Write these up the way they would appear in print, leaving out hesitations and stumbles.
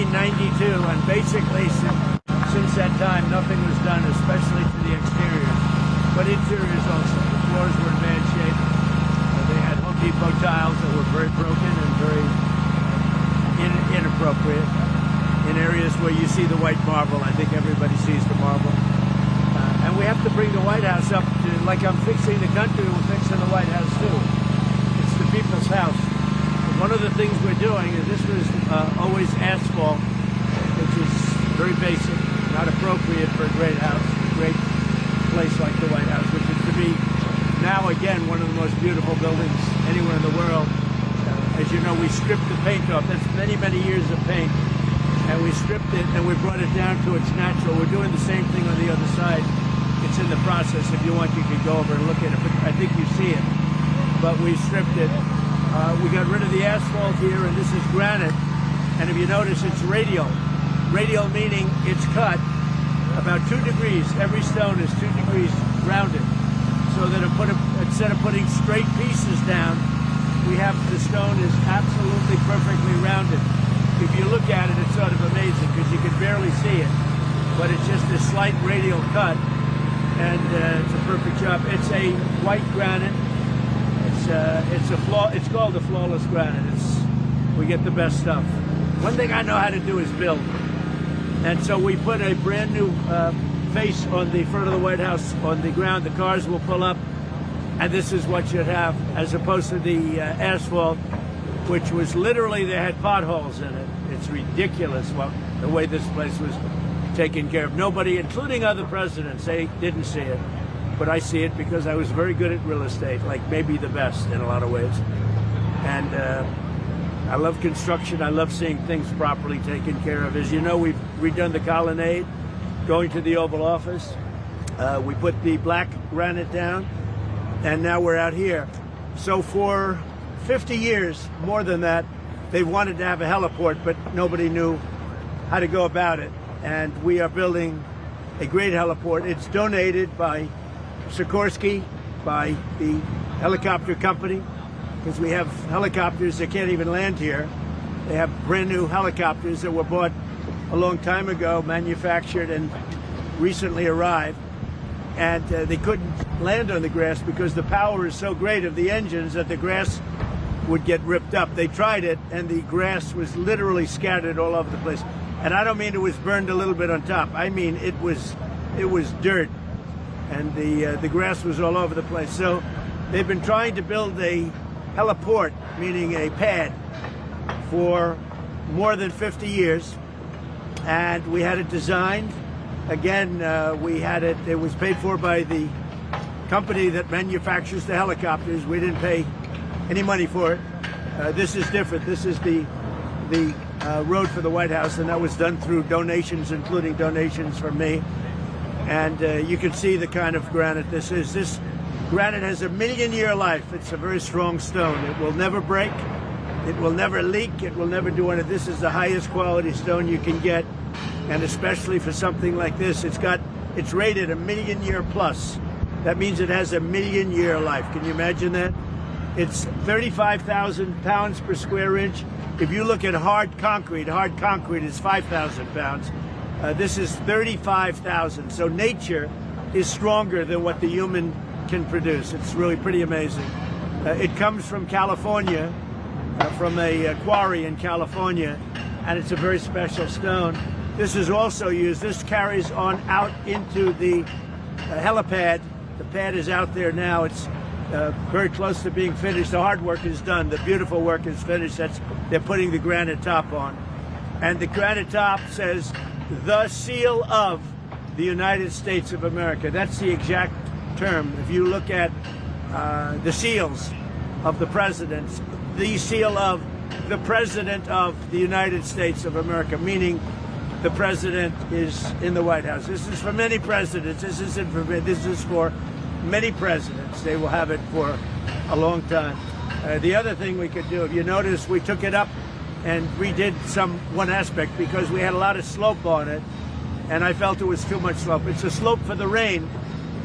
1992, and basically since that time, nothing was done, especially to the exteriors, but interiors also. The floors were in bad shape. They had Home Depot tiles that were very broken and very inappropriate. In areas where you see the white marble, I think everybody sees the marble. And we have to bring the White House up to, like I'm fixing the country, we're fixing the White House too. It's the people's house. One of the things we're doing is this was always asphalt, which is very basic, not appropriate for a great house, a great place like the White House, which is to be now again one of the most beautiful buildings anywhere in the world. As you know, we stripped the paint off. That's many, many years of paint. And we stripped it and we brought it down to its natural. We're doing the same thing on the other side. It's in the process. If you want, you can go over and look at it. But I think you see it. But we stripped it. We got rid of the asphalt here, and this is granite. And if you notice, it's radial. Radial meaning it's cut about 2 degrees. Every stone is 2 degrees rounded. So that instead of putting straight pieces down, we have the stone is absolutely perfectly rounded. If you look at it, it's sort of amazing because you can barely see it, but it's just a slight radial cut, and it's a perfect job. It's a white granite. It's called a flawless granite. We get the best stuff. One thing I know how to do is build, and so we put a brand new face on the front of the White House on the ground. The cars will pull up, and this is what you'd have, as opposed to the asphalt, which was literally, they had potholes in it. It's ridiculous the way this place was taken care of. Nobody, including other presidents, they didn't see it. But I see it because I was very good at real estate, like maybe the best in a lot of ways. And I love construction. I love seeing things properly taken care of. As you know, we've redone the colonnade, going to the Oval Office. We put the black granite down, and now we're out here. So for 50 years, more than that, they wanted to have a heliport, but nobody knew how to go about it. And we are building a great heliport. It's donated by Sikorsky, by the helicopter company, because we have helicopters that can't even land here. They have brand new helicopters that were bought a long time ago, manufactured and recently arrived. And they couldn't land on the grass because the power is so great of the engines that the grass would get ripped up. They tried it, and the grass was literally scattered all over the place. And I don't mean it was burned a little bit on top. I mean it was dirt, and the grass was all over the place. So they've been trying to build a heliport, meaning a pad, for more than 50 years, and we had it designed. Again, we had it. It was paid for by the company that manufactures the helicopters. We didn't pay any money for it. This is different. This is the road for the White House, and that was done through donations, including donations from me. And you can see the kind of granite this is. This granite has a 1,000,000-year life. It's a very strong stone. It will never break. It will never leak. It will never do anything. This is the highest quality stone you can get, and especially for something like this, it's rated a 1,000,000-year plus. That means it has a 1,000,000-year life. Can you imagine that? It's 35,000 pounds per square inch. If you look at hard concrete is 5,000 pounds. This is 35,000. So nature is stronger than what the human can produce. It's really pretty amazing. It comes from California, from a quarry in California, and it's a very special stone. This is also used. This carries on out into the helipad. The pad is out there now. It's very close to being finished. The hard work is done. The beautiful work is finished. They're putting the granite top on. And the granite top says, "The seal of the United States of America." That's the exact term. If you look at the seals of the presidents, the seal of the President of the United States of America, meaning the president is in the White House. This is for many presidents. This isn't for me. This is for many presidents. They will have it for a long time. The other thing we could do, if you notice, we took it up and redid one aspect because we had a lot of slope on it, and I felt it was too much slope. It's a slope for the rain,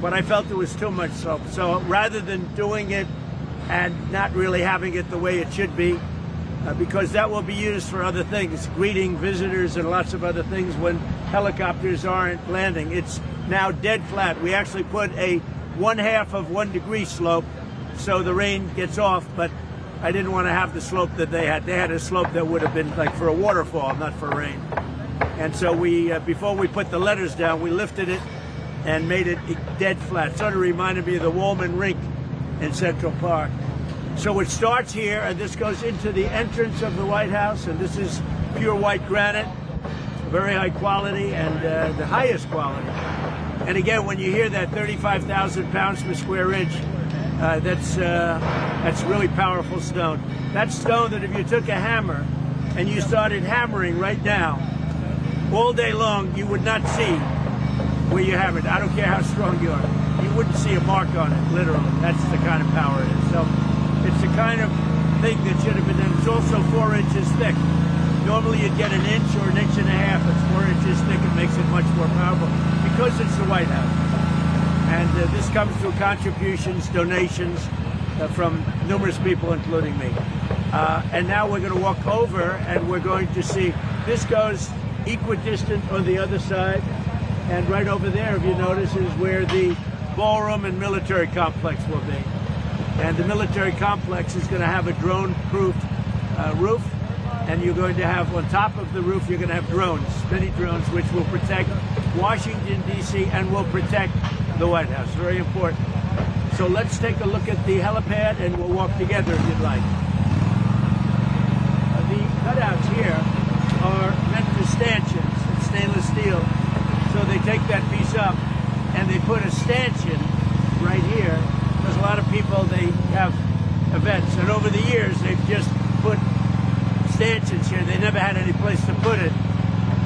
but I felt it was too much slope. So rather than doing it and not really having it the way it should be, because that will be used for other things, greeting visitors and lots of other things when helicopters aren't landing. It's now dead flat. We actually put a 1/2 of 1 degree slope so the rain gets off, but I didn't want to have the slope that they had. They had a slope that would have been like for a waterfall, not for rain. And so we, before we put the letters down, we lifted it and made it dead flat. Sort of reminded me of the Wallman Rink in Central Park. So it starts here, and this goes into the entrance of the White House, and this is pure white granite, very high quality, and the highest quality. And again, when you hear that 35,000 pounds per square inch, that's really powerful stone. That's stone that if you took a hammer and you started hammering right now, all day long, you would not see where you hammered. I don't care how strong you are. You wouldn't see a mark on it, literally. That's the kind of power it is. So it's the kind of thing that should have been done. It's also 4 inches thick. Normally you'd get 1 inch or 1.5 inches. It's 4 inches thick. It makes it much more powerful because it's the White House. And this comes through contributions, donations from numerous people, including me. And now we're going to walk over and we're going to see, this goes equidistant on the other side. And right over there, if you notice, is where the ballroom and military complex will be. And the military complex is going to have a drone-proof roof. And you're going to have, on top of the roof, you're going to have drones, many drones, which will protect Washington, D.C., and will protect the White House. Very important. So let's take a look at the helipad, and we'll walk together if you'd like. The cutouts here are meant for stanchions. It's stainless steel. So they take that piece up, and they put a stanchion right here, because a lot of people, they have events. And over the years, they've just put stanchions here. They never had any place to put it.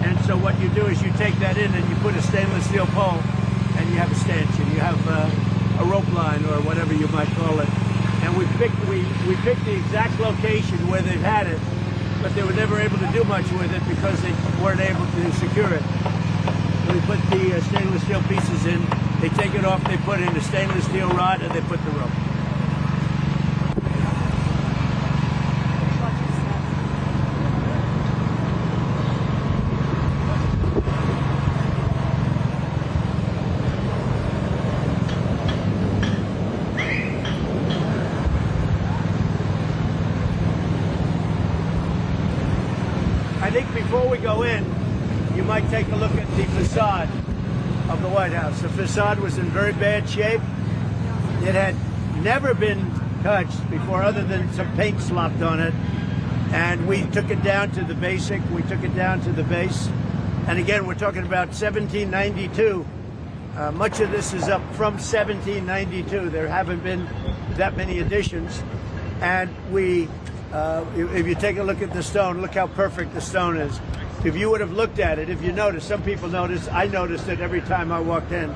And so what you do is you take that in and you put a stainless steel pole and you have a stanchion. You have a rope line or whatever you might call it. And we picked the exact location where they've had it, but they were never able to do much with it because they weren't able to secure it. We put the stainless steel pieces in, they take it off, they put in a stainless steel rod, and they put the rope. I think before we go in, you might take a look at the facade of the White House. The facade was in very bad shape. It had never been touched before other than some paint slopped on it. And we took it down to the basic. We took it down to the base. And again, we're talking about 1792. Much of this is up from 1792. There haven't been that many additions. And we, if you take a look at the stone, look how perfect the stone is. If you would have looked at it, if you noticed, some people noticed, I noticed it every time I walked in.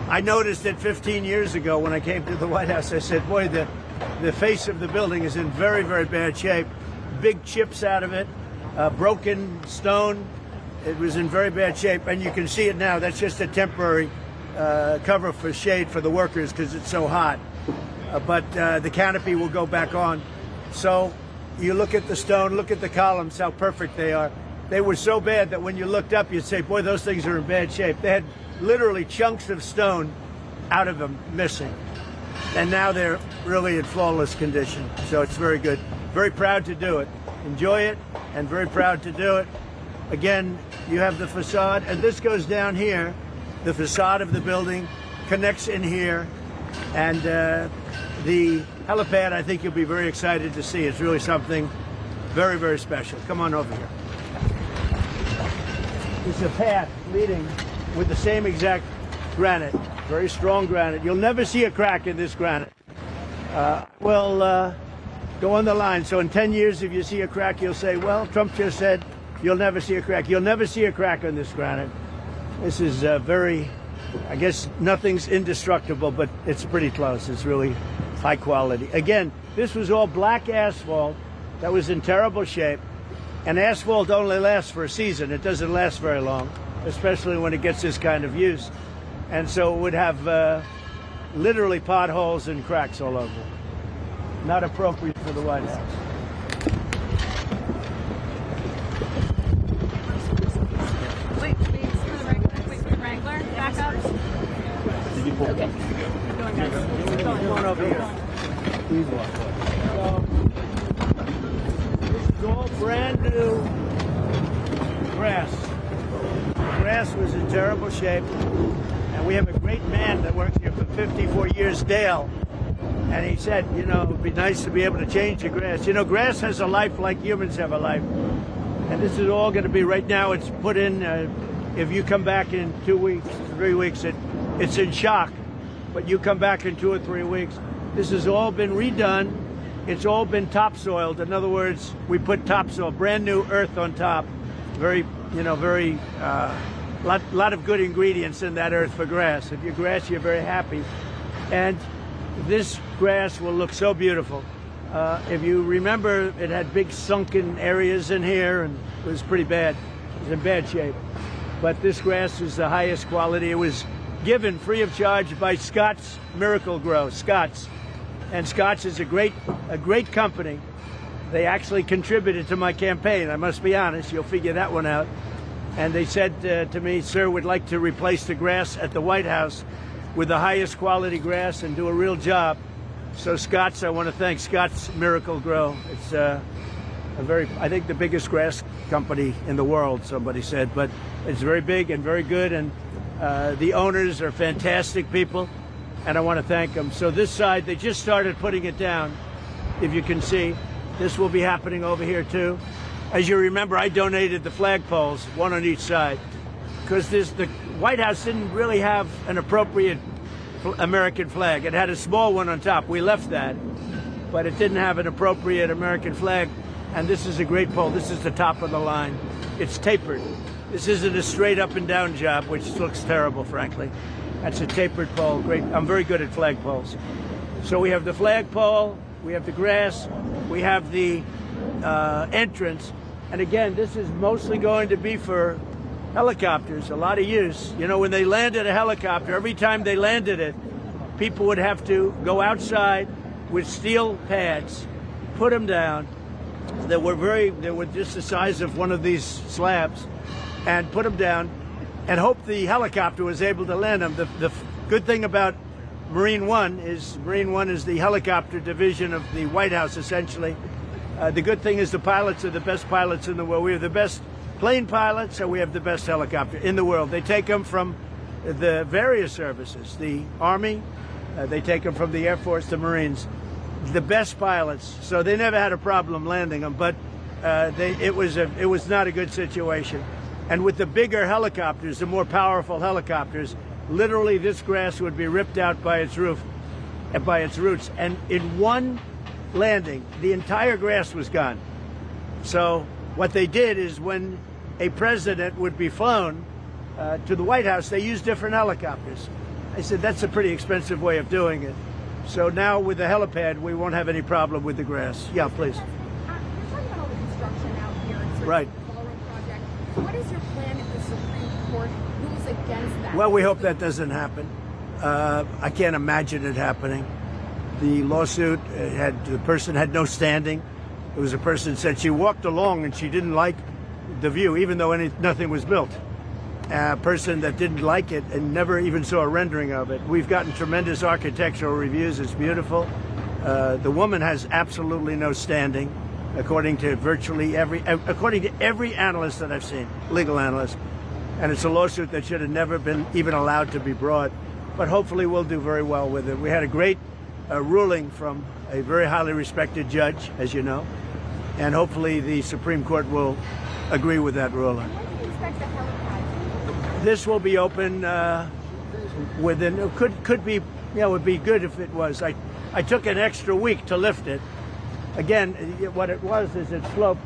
I noticed it 15 years ago when I came to the White House. I said, boy, the face of the building is in very, very bad shape. Big chips out of it, broken stone. It was in very bad shape, and you can see it now. That's just a temporary cover for shade for the workers because it's so hot. But the canopy will go back on. So you look at the stone, look at the columns, how perfect they are. They were so bad that when you looked up, you'd say, boy, those things are in bad shape. They had literally chunks of stone out of them missing. And now they're really in flawless condition. So it's very good. Very proud to do it. Enjoy it, and very proud to do it. Again, you have the facade, and this goes down here. The facade of the building connects in here. And the helipad, I think you'll be very excited to see. It's really something very, very special. Come on over here. It's a path leading with the same exact granite, very strong granite. You'll never see a crack in this granite. We'll go on the line. So in 10 years, if you see a crack, you'll say, well, Trump just said you'll never see a crack. You'll never see a crack on this granite. This is very, I guess nothing's indestructible, but it's pretty close. It's really high quality. Again, this was all black asphalt that was in terrible shape. And asphalt only lasts for a season. It doesn't last very long, especially when it gets this kind of use. And so it would have literally potholes and cracks all over. Not appropriate for the White House. back up? Okay. Come on over here. Please walk. So, this is all brand new grass. The grass was in terrible shape, and we have a great man that works here for 54 years, Dale. And he said, you know, it would be nice to be able to change the grass. You know, grass has a life like humans have a life. And this is all going to be, right now, it's put in, if you come back in 2 weeks, 3 weeks, it's in shock. But you come back in 2 or 3 weeks, this has all been redone. It's all been topsoiled. In other words, we put topsoil, brand new earth on top. Very, you know, lot of good ingredients in that earth for grass. If you're grass, you're very happy. And this grass will look so beautiful. If you remember, it had big sunken areas in here, and it was pretty bad. It was in bad shape. But this grass is the highest quality. It was given free of charge by Scott's Miracle Grow, Scott's. And Scott's is a great company. They actually contributed to my campaign. I must be honest, you'll figure that one out. And they said to me, sir, we'd like to replace the grass at the White House with the highest quality grass and do a real job. So Scott's, I want to thank Scott's Miracle Grow. It's I think the biggest grass company in the world, somebody said, but it's very big and very good, and the owners are fantastic people, and I want to thank them. So this side, they just started putting it down, if you can see. This will be happening over here too. As you remember, I donated the flagpoles, one on each side, because the White House didn't really have an appropriate American flag. It had a small one on top. We left that, but it didn't have an appropriate American flag. And this is a great pole. This is the top of the line. It's tapered. This isn't a straight up and down job, which looks terrible, frankly. That's a tapered pole. Great. I'm very good at flagpoles. So we have the flagpole, we have the grass, we have the entrance. And again, this is mostly going to be for helicopters, a lot of use. You know, when they landed a helicopter, every time they landed it, people would have to go outside with steel pads, put them down. They were just the size of one of these slabs, and put them down and hope the helicopter was able to land them. The good thing about Marine One is the helicopter division of the White House, essentially. The good thing is the pilots are the best pilots in the world. We have the best plane pilots, and we have the best helicopter in the world. They take them from the various services, the Army, they take them from the Air Force, the Marines, the best pilots. So they never had a problem landing them, but it was not a good situation. And with the bigger helicopters, the more powerful helicopters, literally this grass would be ripped out by its roof, by its roots. And in one landing, the entire grass was gone. So what they did is when a president would be flown to the White House, they used different helicopters. I said, that's a pretty expensive way of doing it. So now with the helipad, we won't have any problem with the grass. Yeah, please. You're talking about all the construction out here. Right. The ballroom project. What is your plan if the Supreme Court rules against that? Well, we hope that doesn't happen. I can't imagine it happening. The lawsuit the person had no standing. It was a person said she walked along and she didn't like the view, even though nothing was built. A person that didn't like it and never even saw a rendering of it. We've gotten tremendous architectural reviews. It's beautiful. The woman has absolutely no standing, according to every analyst that I've seen, legal analyst. And it's a lawsuit that should have never been even allowed to be brought. But hopefully we'll do very well with it. We had a great ruling from a very highly respected judge, as you know, and hopefully the Supreme Court will agree with that ruling. When do you expect the helipad? This will be open within. It could be. Yeah, it would be good if it was. I took an extra week to lift it. Again, what it was is it sloped,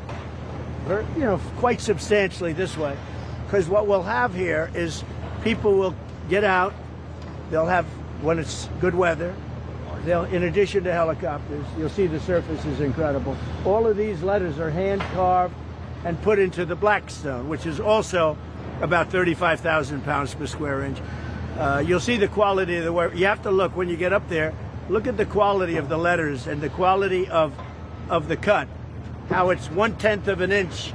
quite substantially this way, because what we'll have here is people will get out. They'll have, when it's good weather, in addition to helicopters, you'll see the surface is incredible. All of these letters are hand carved and put into the black stone, which is also about 35,000 pounds per square inch. You'll see the quality of the work. You have to look when you get up there. Look at the quality of the letters and the quality of the cut. How it's 1/10 of an inch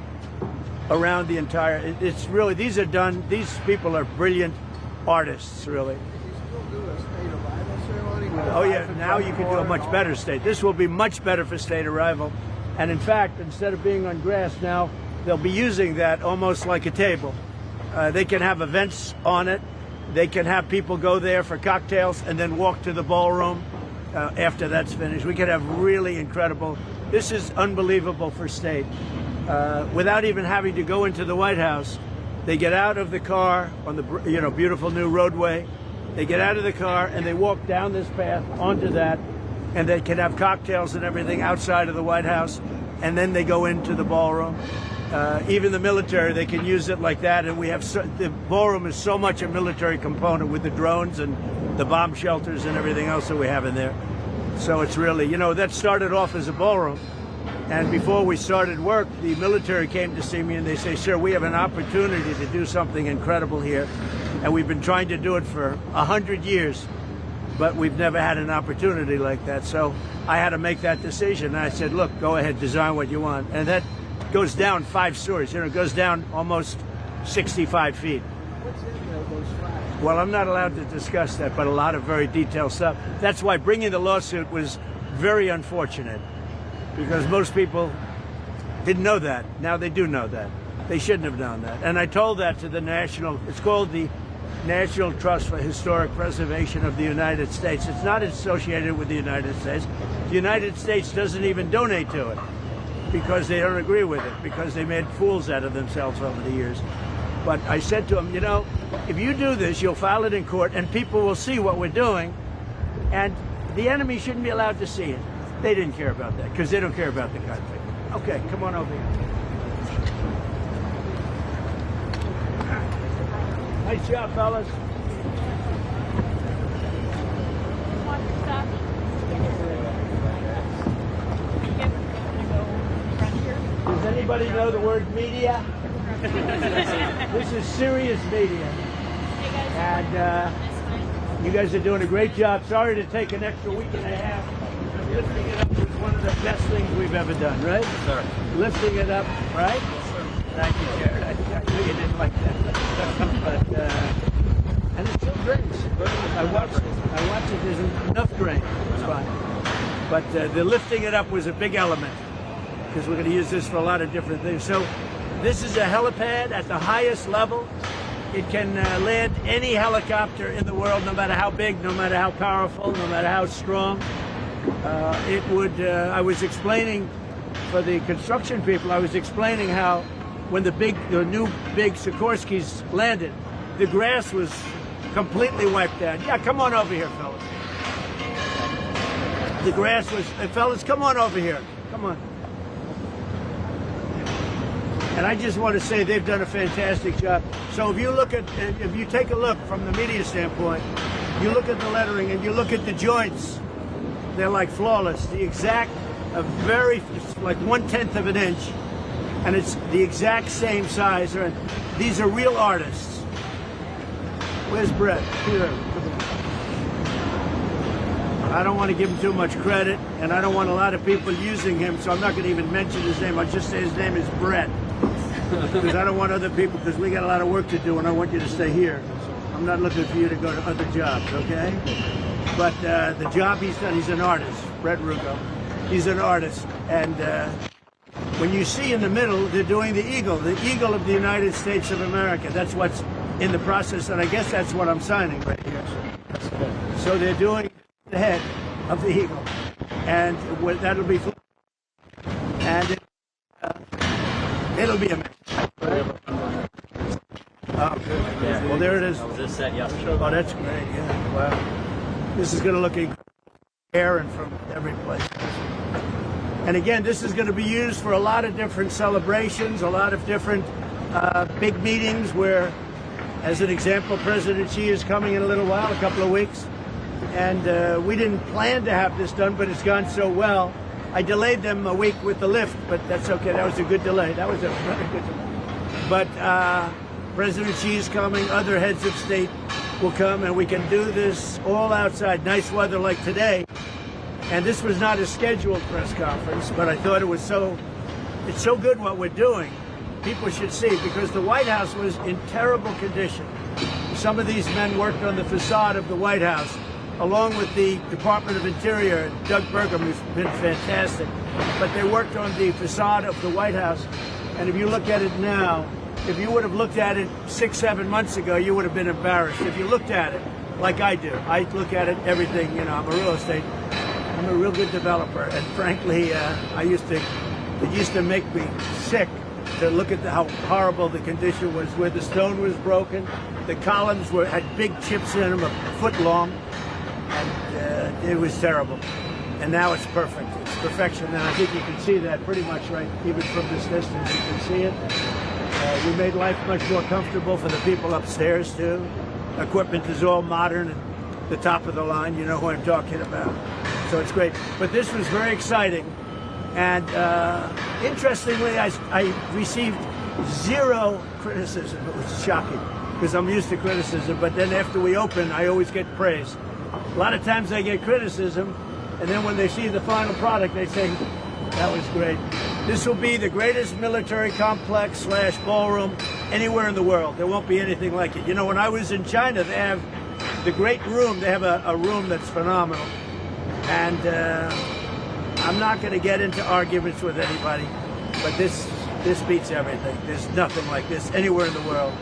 around the entire. It's really, these are done. These people are brilliant. artists, really. Oh yeah, now you can do a much better state. This will be much better for state arrival. And in fact, instead of being on grass now, they'll be using that almost like a table. They can have events on it. They can have people go there for cocktails and then walk to the ballroom after that's finished. We could have really incredible, this is unbelievable for state. Without even having to go into the White House, they get out of the car on the beautiful new roadway. They get out of the car and they walk down this path onto that, and they can have cocktails and everything outside of the White House, and then they go into the ballroom. Even the military, they can use it like that, and we have the ballroom is so much a military component with the drones and the bomb shelters and everything else that we have in there. So it's really, that started off as a ballroom. And before we started work, the military came to see me and they say, sir, we have an opportunity to do something incredible here. And we've been trying to do it for 100 years, but we've never had an opportunity like that. So I had to make that decision. And I said, look, go ahead, design what you want. And that goes down 5 stories. It goes down almost 65 feet. What's in those 5? Well, I'm not allowed to discuss that, but a lot of very detailed stuff. That's why bringing the lawsuit was very unfortunate, because most people didn't know that. Now they do know that. They shouldn't have known that. And I told that to the it's called the National Trust for Historic Preservation of the United States. It's not associated with the United States. The United States doesn't even donate to it because they don't agree with it, because they made fools out of themselves over the years. But I said to them, if you do this, you'll file it in court and people will see what we're doing, and the enemy shouldn't be allowed to see it. They didn't care about that because they don't care about the country. Okay, come on over here. Nice job, fellas. Does anybody know the word media? This is serious media. And you guys are doing a great job. Sorry to take an extra week and a half. Lifting it up was one of the best things we've ever done, right? Yes, sir. Lifting it up, right? Yes, sir. Thank you, Jared. I knew you didn't like that. But and it still drains. I watched it. There's enough drain. It's fine. But the lifting it up was a big element, because we're going to use this for a lot of different things. So this is a helipad at the highest level. It can land any helicopter in the world, no matter how big, no matter how powerful, no matter how strong. It would, I was explaining for the construction people, I was explaining how when the new big Sikorskys landed, the grass was completely wiped out. Yeah, come on over here, fellas. The grass was, fellas, come on over here. Come on. And I just want to say they've done a fantastic job. So if you take a look from the media standpoint, you look at the lettering and you look at the joints, they're like flawless. The exact, it's like 1/10 of an inch, and it's the exact same size. These are real artists. Where's Brett? Here. I don't want to give him too much credit, and I don't want a lot of people using him, so I'm not going to even mention his name. I'll just say his name is Brett, because I don't want other people, because we got a lot of work to do, and I want you to stay here. I'm not looking for you to go to other jobs, okay? But the job he's done, he's an artist, Brett Rugo. He's an artist. And when you see in the middle, they're doing the eagle of the United States of America. That's what's in the process, and I guess that's what I'm signing right here. So they're doing the head of the eagle, and that'll be, and it'll be amazing. Oh, good. Yeah. Well, there it is. This set yesterday. Oh, that's great. Yeah. Wow. This is going to look air and from every place. And again, this is going to be used for a lot of different celebrations, a lot of different big meetings where, as an example, President Xi is coming in a little while, a couple of weeks. And we didn't plan to have this done, but it's gone so well. I delayed them a week with the lift, but that's okay. That was a good delay. That was a very good delay. But President Xi is coming. Other heads of state will come, and we can do this all outside. Nice weather like today. And this was not a scheduled press conference, but I thought it's so good what we're doing. People should see, because the White House was in terrible condition. Some of these men worked on the facade of the White House, along with the Department of Interior, Doug Burgum, who's been fantastic. But they worked on the facade of the White House. And if you look at it now, if you would have looked at it 6-7 months ago, you would have been embarrassed. If you looked at it like I do, I look at it, everything, you know, I'm a real good developer. And frankly, it used to make me sick to look at how horrible the condition was, where the stone was broken. The columns had big chips in them, a foot long, and it was terrible. And now it's perfect. It's perfection, and I think you can see that pretty much right, even from this distance. You can see it. We made life much more comfortable for the people upstairs, too. Equipment is all modern and the top of the line. You know who I'm talking about. So it's great. But this was very exciting. And interestingly, I received zero criticism. It was shocking because I'm used to criticism. But then after we open, I always get praise. A lot of times I get criticism, and then when they see the final product, they say, that was great. This will be the greatest military complex / ballroom anywhere in the world. There won't be anything like it. You know, when I was in China, they have the great room. They have a room that's phenomenal. And I'm not going to get into arguments with anybody, but this beats everything. There's nothing like this anywhere in the world.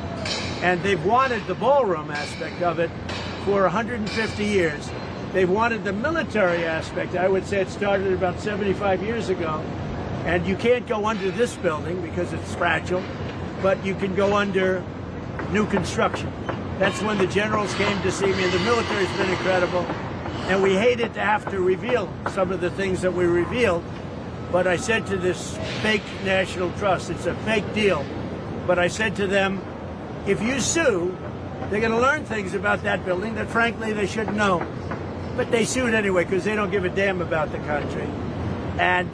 And they've wanted the ballroom aspect of it for 150 years. They've wanted the military aspect. I would say it started about 75 years ago. And you can't go under this building because it's fragile, but you can go under new construction. That's when the generals came to see me, and the military's been incredible. And we hated to have to reveal some of the things that we revealed. But I said to this fake National Trust, it's a fake deal. But I said to them, if you sue, they're going to learn things about that building that, frankly, they should know. But they sued anyway because they don't give a damn about the country. And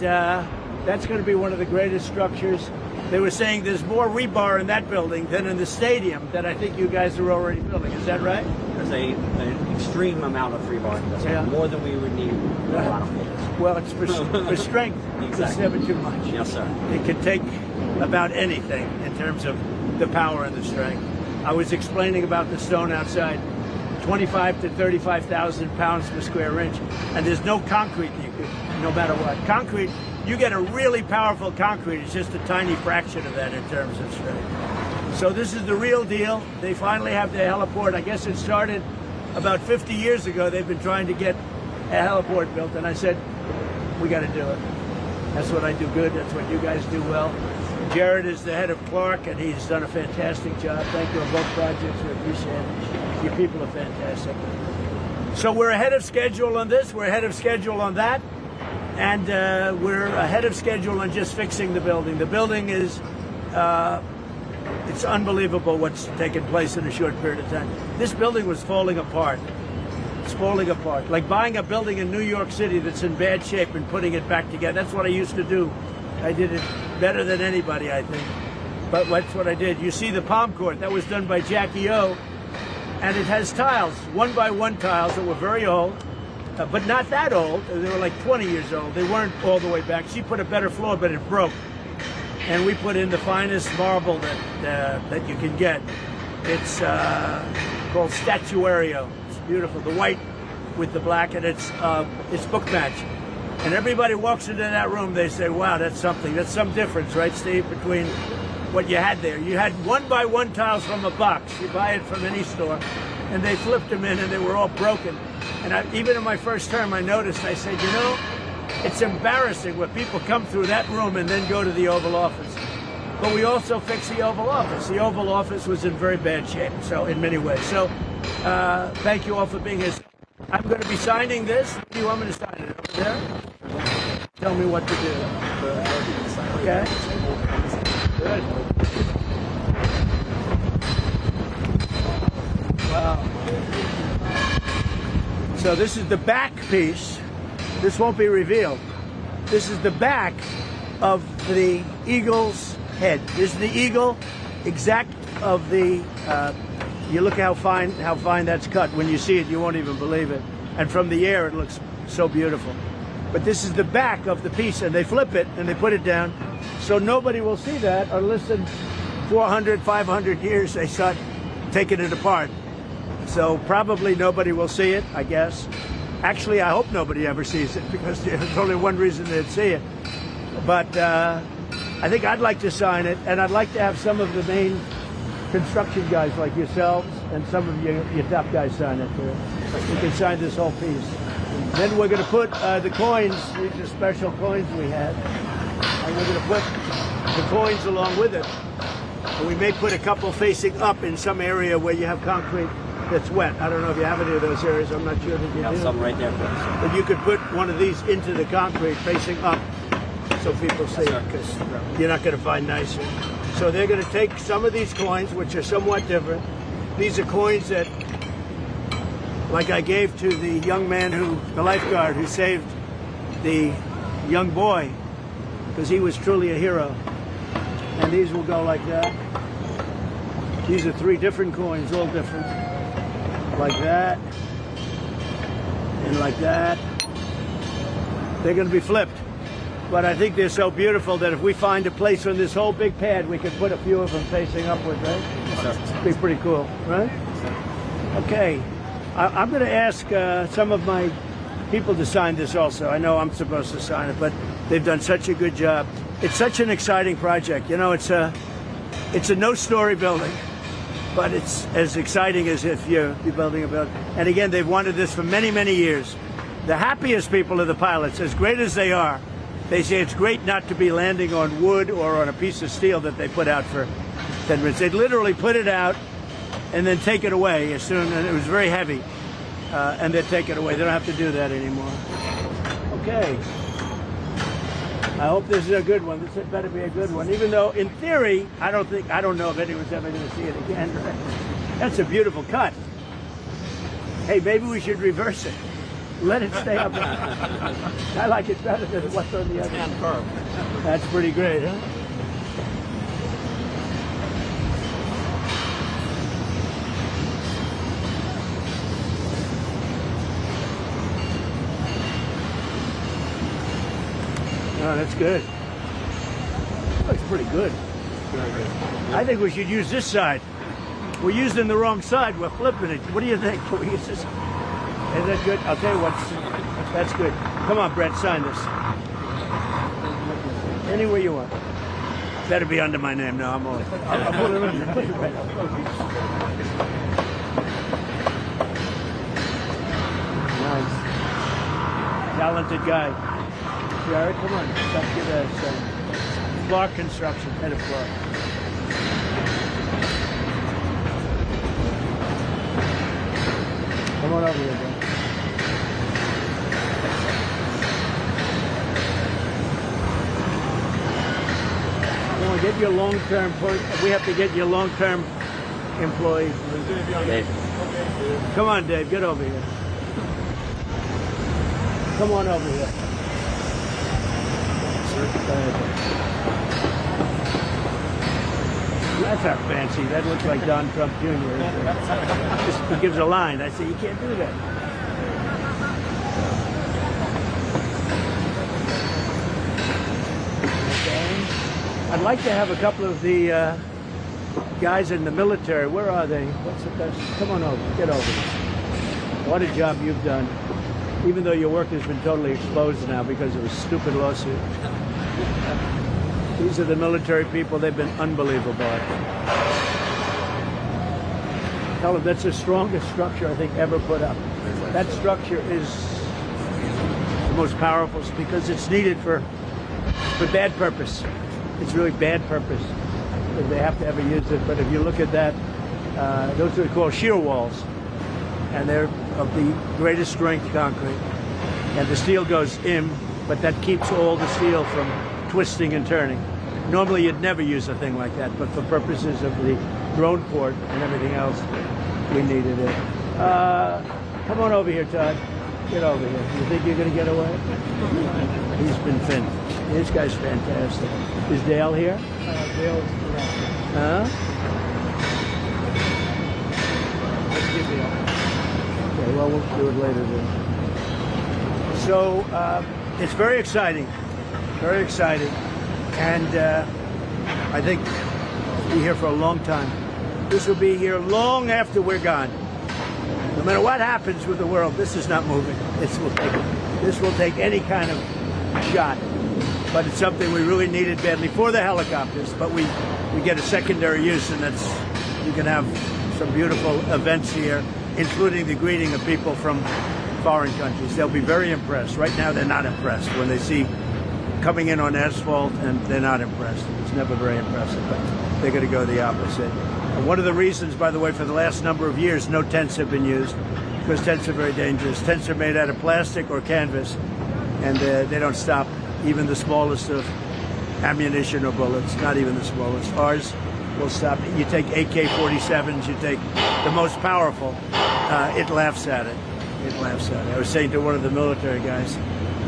that's going to be one of the greatest structures. They were saying there's more rebar in that building than in the stadium that I think you guys are already building. Is that right? There's an extreme amount of rebar. That's more than we would need a lot of holes. Well, it's for strength. Exactly. It's never too much. Yes, sir. It can take about anything in terms of the power and the strength. I was explaining about the stone outside, 25 to 35,000 pounds per square inch, and there's no concrete you could, no matter what. Concrete, you get a really powerful concrete, it's just a tiny fraction of that in terms of strength. So this is the real deal. They finally have their heliport. I guess it started about 50 years ago. They've been trying to get a heliport built, and I said, we got to do it. That's what I do good. That's what you guys do well. Jared is the head of Clark, and he's done a fantastic job. Thank you on both projects. We appreciate it. Your people are fantastic. So we're ahead of schedule on this. We're ahead of schedule on that. And we're ahead of schedule on just fixing the building. The building is, it's unbelievable what's taken place in a short period of time. This building was falling apart. It's falling apart. Like buying a building in New York City that's in bad shape and putting it back together. That's what I used to do. I did it better than anybody, I think. But that's what I did. You see the palm court, that was done by Jackie O. And it has tiles, 1x1 tiles that were very old. But not that old. They were like 20 years old. They weren't all the way back. She put a better floor, but it broke. And we put in the finest marble that you can get. It's called Statuario. It's beautiful. The white with the black, and it's book match. And everybody walks into that room, they say, wow, that's something. That's some difference, right, Steve, between what you had there. You had 1x1 tiles from a box. You buy it from any store. And they flipped them in, and they were all broken. And even in my first term, I noticed, I said, you know, it's embarrassing when people come through that room and then go to the Oval Office. But we also fixed the Oval Office. The Oval Office was in very bad shape, so in many ways. So thank you all for being here. I'm going to be signing this. Where do you want me to sign it? Over there? Tell me what to do. Okay. Good. Wow. So this is the back piece. This won't be revealed. This is the back of the eagle's head. This is the eagle exact of the, you look how fine that's cut. When you see it, you won't even believe it. And from the air, it looks so beautiful. But this is the back of the piece, and they flip it and they put it down. So nobody will see that unless in 400, 500 years they start taking it apart. So probably nobody will see it, I guess. Actually, I hope nobody ever sees it because there's only one reason they'd see it. But I think I'd like to sign it, and I'd like to have some of the main construction guys like yourselves and some of your top guys sign it too. We can sign this whole piece. Then we're going to put the coins, these are special coins we had, and we're going to put the coins along with it. And we may put a couple facing up in some area where you have concrete that's wet. I don't know if you have any of those areas. I'm not sure that you do. Some right there. But you could put one of these into the concrete facing up so people see it, because you're not going to find nicer. So they're going to take some of these coins, which are somewhat different. These are coins that, like I gave to the young man the lifeguard who saved the young boy, because he was truly a hero. And these will go like that. These are 3 different coins, all different. Like that. And like that. They're going to be flipped. But I think they're so beautiful that if we find a place on this whole big pad, we could put a few of them facing upward, right? It'd be pretty cool, right? Okay. I'm going to ask some of my people to sign this also. I know I'm supposed to sign it, but they've done such a good job. It's such an exciting project. You know, it's a no-story building, but it's as exciting as if you're building a building. And again, they've wanted this for many, many years. The happiest people are the pilots, as great as they are. They say it's great not to be landing on wood or on a piece of steel that they put out for 10 minutes. They'd literally put it out and then take it away as soon, and it was very heavy, and they'd take it away. They don't have to do that anymore. Okay. I hope this is a good one. This had better be a good one. Even though, in theory, I don't know if anyone's ever going to see it again. That's a beautiful cut. Hey, maybe we should reverse it. Let it stay up. I like it better than what's on the other end. That's pretty great, huh? Oh, that's good. Looks pretty good. I think we should use this side. We're using the wrong side. We're flipping it. What do you think? Can we use this? Is that good? I'll tell you what. That's good. Come on, Brett, sign this. Anywhere you want. Better be under my name. No, I'm all. I'll put it under. Put it right up. Nice. Talented guy. Jared, come on. Stop, give us Clark Construction, head of Clark. Come on over here, bro. Come on, get your long-term. We have to get your long-term employee. Dave. Come on, Dave. Get over here. Come on over here. That's not fancy. That looks like Don Trump Jr. He gives a line. I say, you can't do that. Okay. I'd like to have a couple of the guys in the military. Where are they? What's the best? Come on over. Get over here. What a job you've done. Even though your work has been totally exposed now because of a stupid lawsuit. These are the military people. They've been unbelievable. Tell them that's the strongest structure I think ever put up. That structure is the most powerful because it's needed for bad purpose. It's really bad purpose. They have to ever use it. But if you look at that, those are called shear walls. And they're of the greatest strength concrete. And the steel goes in, but that keeps all the steel from twisting and turning. Normally you'd never use a thing like that, but for purposes of the drone port and everything else, we needed it. Come on over here, Todd. Get over here. You think you're going to get away? He's been finished. This guy's fantastic. Is Dale here? Dale's correct. Huh? Let's give Dale. Okay, well, we'll do it later then. So, it's very exciting. Very exciting. And I think we'll be here for a long time. This will be here long after we're gone. No matter what happens with the world, this is not moving. This will take any kind of shot. But it's something we really needed badly for the helicopters. But we get a secondary use, and that's you can have some beautiful events here, including the greeting of people from foreign countries. They'll be very impressed. Right now, they're not impressed when they see coming in on asphalt, and they're not impressed. It's never very impressive, but they're going to go the opposite. And one of the reasons, by the way, for the last number of years, no tents have been used, because tents are very dangerous. Tents are made out of plastic or canvas, and they don't stop even the smallest of ammunition or bullets, not even the smallest. Ours will stop. You take AK-47s, you take the most powerful, it laughs at it. It laughs at it. I was saying to one of the military guys,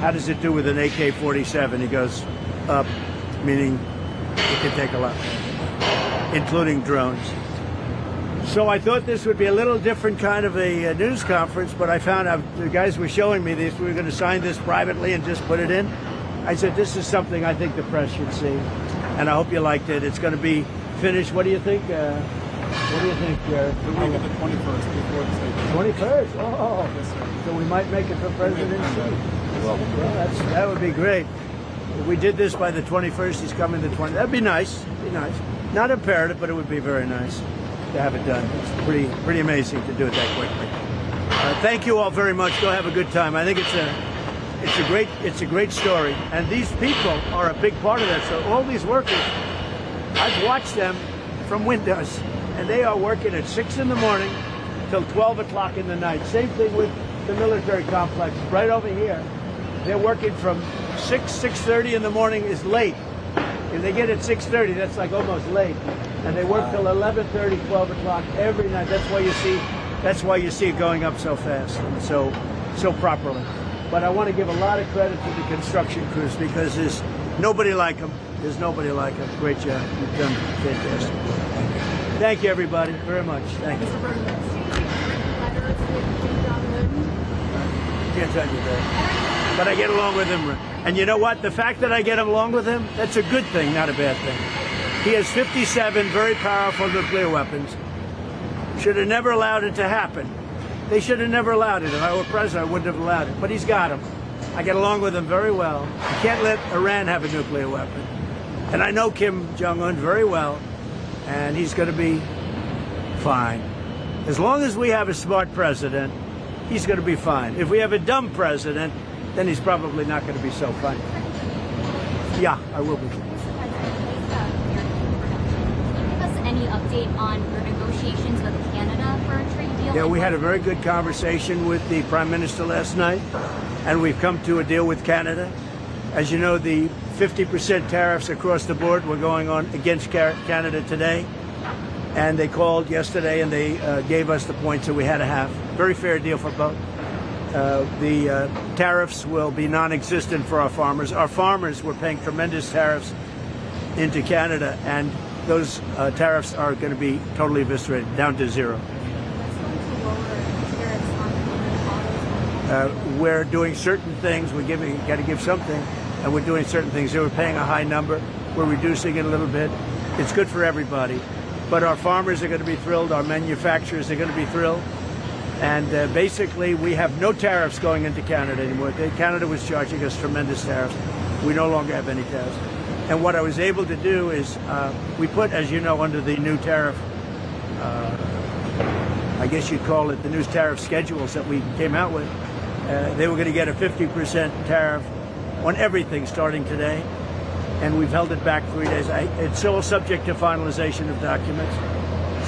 how does it do with an AK-47? He goes, up, meaning it can take a lot, including drones. So I thought this would be a little different kind of a news conference, but I found out the guys were showing me this. We were going to sign this privately and just put it in. I said, this is something I think the press should see, and I hope you liked it. It's going to be finished. What do you think? What do you think, Jared? The week of the 21st, before the state. 21st? Oh, so we might make it for presidency. Well, that would be great. If we did this by the 21st, he's coming the 20th. That'd be nice. Be nice. Not imperative, but it would be very nice to have it done. It's pretty amazing to do it that quickly. Thank you all very much. Go have a good time. I think it's a great story, and these people are a big part of that. So all these workers, I've watched them from windows, and they are working at 6 in the morning till 12 o'clock in the night. Same thing with the military complex right over here. They're working from 6:30 in the morning is late. If they get at 6:30, that's like almost late, and they work till 11:30, 12 o'clock every night. That's why you see it going up so fast and so properly. But I want to give a lot of credit to the construction crews, because there's nobody like them. There's nobody like them. Great job. You've done fantastic. Thank you, everybody, very much. Thank you. Can't tell you that. But I get along with him. And you know what? The fact that I get along with him, that's a good thing, not a bad thing. He has 57 very powerful nuclear weapons. Should have never allowed it to happen. They should have never allowed it. If I were president, I wouldn't have allowed it. But he's got them. I get along with him very well. You can't let Iran have a nuclear weapon. And I know Kim Jong-un very well, and he's going to be fine. As long as we have a smart president, he's going to be fine. If we have a dumb president, then he's probably not going to be so fine. Yeah, I will be. Give us any update on your negotiations with Canada for a trade deal? Yeah, we had a very good conversation with the Prime Minister last night, and we've come to a deal with Canada. As you know, the 50% tariffs across the board were going on against Canada today, and they called yesterday and they gave us the points that we had to have. Very fair deal for both. The tariffs will be non-existent for our farmers. Our farmers were paying tremendous tariffs into Canada, and those tariffs are going to be totally eviscerated, down to zero. We're doing certain things. Got to give something, and we're doing certain things. They were paying a high number. We're reducing it a little bit. It's good for everybody. But our farmers are going to be thrilled. Our manufacturers are going to be thrilled. And basically, we have no tariffs going into Canada anymore. Canada was charging us tremendous tariffs. We no longer have any tariffs. And what I was able to do is we put, as you know, under the new tariff, I guess you'd call it the new tariff schedules that we came out with. They were going to get a 50% tariff on everything starting today. And we've held it back 3 days. It's still subject to finalization of documents.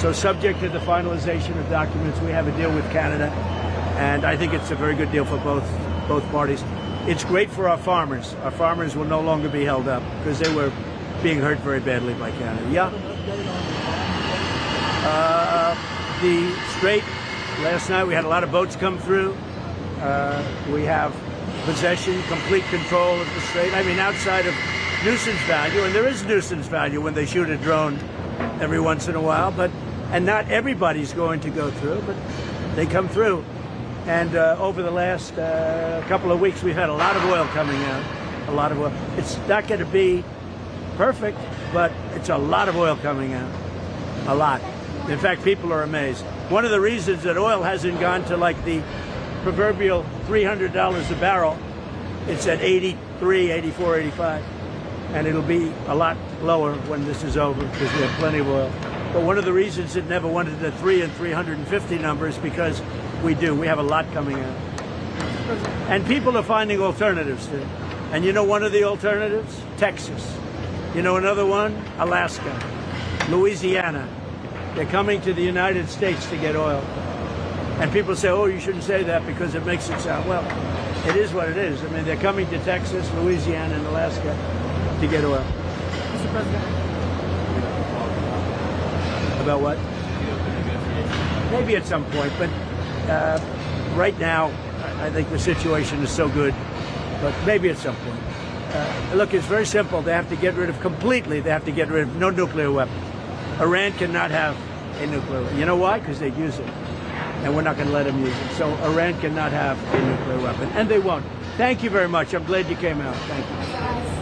So subject to the finalization of documents, we have a deal with Canada, and I think it's a very good deal for both parties. It's great for our farmers. Our farmers will no longer be held up because they were being hurt very badly by Canada. Yeah. The Strait, last night we had a lot of boats come through. We have possession, complete control of the Strait. I mean, outside of nuisance value, and there is nuisance value when they shoot a drone every once in a while, and not everybody's going to go through, but they come through. And over the last couple of weeks, we've had a lot of oil coming out, a lot of oil. It's not going to be perfect, but it's a lot of oil coming out, a lot. In fact, people are amazed. One of the reasons that oil hasn't gone to like the proverbial $300 a barrel, it's at 83, 84, 85. And it'll be a lot lower when this is over because we have plenty of oil. But one of the reasons it never went to the 3 and 350 numbers because we do. We have a lot coming out. And people are finding alternatives too. And you know one of the alternatives? Texas. You know another one? Alaska, Louisiana. They're coming to the United States to get oil. And people say, oh, you shouldn't say that because it makes it sound, well, it is what it is. I mean, they're coming to Texas, Louisiana, and Alaska to get oil. Mr. President. About what? Maybe at some point, but right now, I think the situation is so good, but maybe at some point. Look, it's very simple. They have to get rid of completely, they have to get rid of no nuclear weapons. Iran cannot have a nuclear weapon. You know why? Because they'd use it. And we're not going to let them use it. So Iran cannot have a nuclear weapon. And they won't. Thank you very much. I'm glad you came out. Thank you.